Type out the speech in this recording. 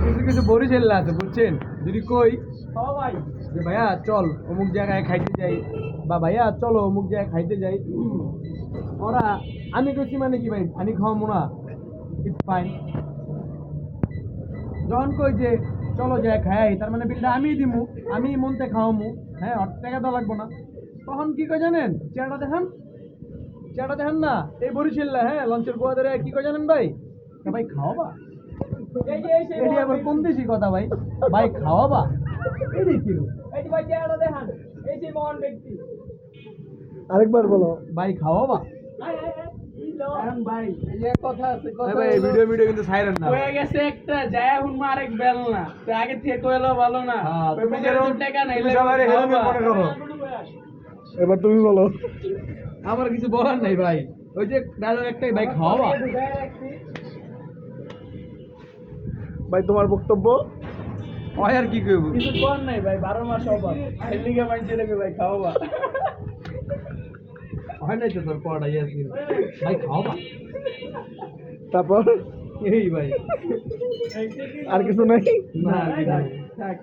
কিছু কিছু বরিশাল আছে বুঝছেন, যদি কই ভাই যে ভাইয়া চল অমুক জায়গায় খাইতে যাই, বা ভাইয়া চলো অমুক জায়গায় খাইতে যাই, ওরা আমি কইছি মানে কি ভাই আমি খাওয়াবো না, ইটস ফাইন। যখন কই যে চলো যাই খাই, তার মানে বিলটা আমিই দিমু, আমি মনতে খাওয়ামু, হ্যাঁ অত টাকা দেওয়া লাগবো না। তখন কি কয় জানেন, চেহারা দেখান, চেহারা দেখেন না, এই বরিশাল্লা হ্যাঁ লঞ্চের গোয়া ধরে কি কয় জানেন ভাই, ভাই খাওয়াবা, এটি আবার কোন দেশি কথা ভাই, ভাই খাওয়াবা, এটি কি ভাই চেহারা দেখান, এই যে মহান ব্যক্তি, আরেকবার বলো। ভাই খাওয়াবা। ভাই এই যে কথা আছে, ভাই ভিডিও ভিডিও কিন্তু সাইরেন না, হয়ে গেছে একটা যায় এখন আরেক বেল না, তো আগে থেকে কইলো ভালো না। তুমি যেরকম টাকা নাই, তুমি সবারই হেলমেট মনে করো। এবার তুমি বলো। আমার কিছু বলার নাই ভাই, ওই যে ডায়লগ একটাই, ভাই খাওয়াবা। ভাই তোমার বক্তব্য। ওই আর কি কইব, কিছু কর নাই ভাই, 12 মাস অবাক এলিগে মাইছে রেখে ভাই খাওয়াবা। হয় নাই তো তোর পড়া ইয়াসিন, ভাই খাওয়াবা। তারপর এই ভাই আর কিছু নাই না, আর কি নাই। থাক।